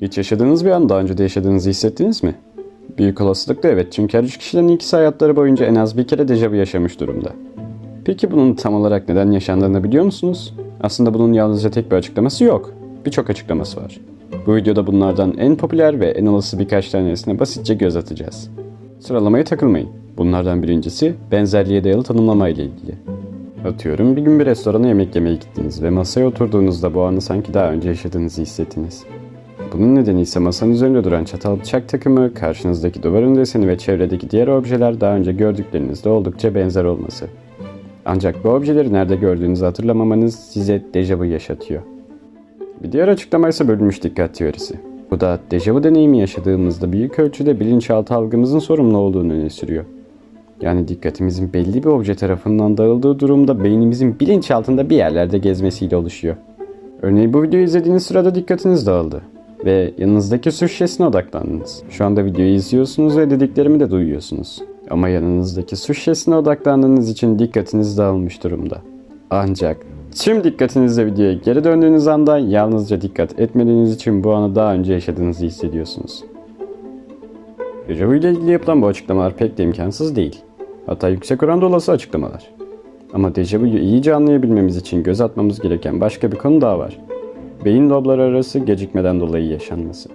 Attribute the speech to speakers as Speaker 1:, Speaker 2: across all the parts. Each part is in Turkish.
Speaker 1: Hiç yaşadığınız bir an daha önce de yaşadığınızı hissettiniz mi? Büyük olasılıkla evet, çünkü her üç kişiden ikisi hayatları boyunca en az bir kere dejavu yaşamış durumda. Peki bunun tam olarak neden yaşandığını biliyor musunuz? Aslında bunun yalnızca tek bir açıklaması yok. Birçok açıklaması var. Bu videoda bunlardan en popüler ve en olası birkaç tanesine basitçe göz atacağız. Sıralamaya takılmayın. Bunlardan birincisi benzerliğe dayalı tanımlama ile ilgili. Atıyorum, bir gün bir restorana yemek yemeye gittiniz ve masaya oturduğunuzda bu anı sanki daha önce yaşadığınızı hissettiniz. Bunun nedeni ise masanın üzerinde duran çatal bıçak takımı, karşınızdaki duvarın deseni ve çevredeki diğer objeler daha önce gördüklerinizde oldukça benzer olması. Ancak bu objeleri nerede gördüğünüzü hatırlamamanız size dejavu yaşatıyor. Bir diğer açıklama ise bölünmüş dikkat teorisi. Bu da dejavu deneyimi yaşadığımızda büyük ölçüde bilinçaltı algımızın sorumlu olduğunu öne sürüyor. Yani dikkatimizin belli bir obje tarafından dağıldığı durumda beynimizin bilinçaltında bir yerlerde gezmesiyle oluşuyor. Örneğin bu videoyu izlediğiniz sırada dikkatiniz dağıldı ve yanınızdaki su şişesine odaklandınız. Şu anda videoyu izliyorsunuz ve dediklerimi de duyuyorsunuz. Ama yanınızdaki su şişesine odaklandığınız için dikkatiniz dağılmış durumda. Ancak tüm dikkatinizle videoya geri döndüğünüz anda yalnızca dikkat etmediğiniz için bu anı daha önce yaşadığınızı hissediyorsunuz. Dejavu ile ilgili yapılan bu açıklamalar pek de imkansız değil. Hatta yüksek oranda olası açıklamalar. Ama dejavuyu iyice anlayabilmemiz için göz atmamız gereken başka bir konu daha var. Beyin lobları arası gecikmeden dolayı yaşanması.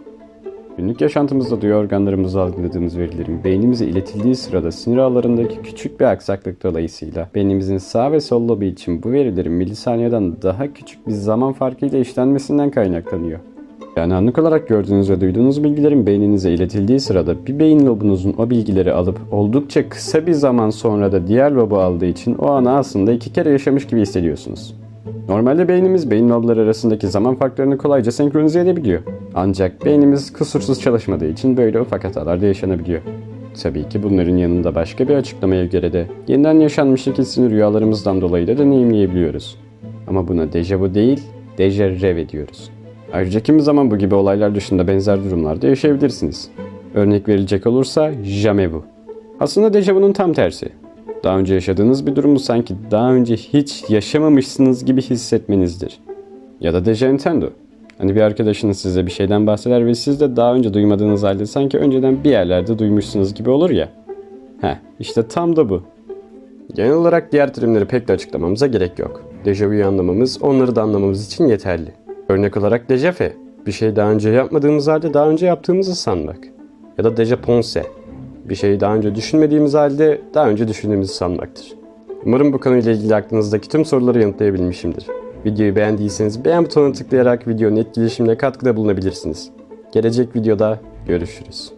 Speaker 1: Günlük yaşantımızda duyu organlarımızla algıladığımız verilerin beynimize iletildiği sırada sinir ağlarındaki küçük bir aksaklık dolayısıyla beynimizin sağ ve sol lobu için bu verilerin milisaniyeden daha küçük bir zaman farkıyla işlenmesinden kaynaklanıyor. Yani anlık olarak gördüğünüz ve duyduğunuz bilgilerin beyninize iletildiği sırada bir beyin lobunuzun o bilgileri alıp oldukça kısa bir zaman sonra da diğer lobu aldığı için o anı aslında 2 kere yaşamış gibi hissediyorsunuz. Normalde beynimiz beyin lobları arasındaki zaman farklarını kolayca senkronize edebiliyor. Ancak beynimiz kusursuz çalışmadığı için böyle ufak hatalar da yaşanabiliyor. Tabii ki bunların yanında başka bir açıklamaya göre de yeniden yaşanmışlık hissini rüyalarımızdan dolayı da deneyimleyebiliyoruz. Ama buna dejavu değil, dejarev diyoruz. Ayrıca kimi zaman bu gibi olaylar dışında benzer durumlarda yaşayabilirsiniz. Örnek verilecek olursa jamais vu. Aslında dejavunun tam tersi. Daha önce yaşadığınız bir durumu sanki daha önce hiç yaşamamışsınız gibi hissetmenizdir. Ya da déjà entendu. Hani bir arkadaşınız size bir şeyden bahseder ve siz de daha önce duymadığınız halde sanki önceden bir yerlerde duymuşsunuz gibi olur ya. İşte tam da bu. Genel olarak diğer terimleri pek de açıklamamıza gerek yok. Dejavuyu anlamamız, onları da anlamamız için yeterli. Örnek olarak dejafe, bir şey daha önce yapmadığımız halde daha önce yaptığımızı sanmak. Ya da deja pense, bir şeyi daha önce düşünmediğimiz halde daha önce düşündüğümüzü sanmaktır. Umarım bu konuyla ilgili aklınızdaki tüm soruları yanıtlayabilmişimdir. Videoyu beğendiyseniz beğen butonuna tıklayarak videonun etkileşimine katkıda bulunabilirsiniz. Gelecek videoda görüşürüz.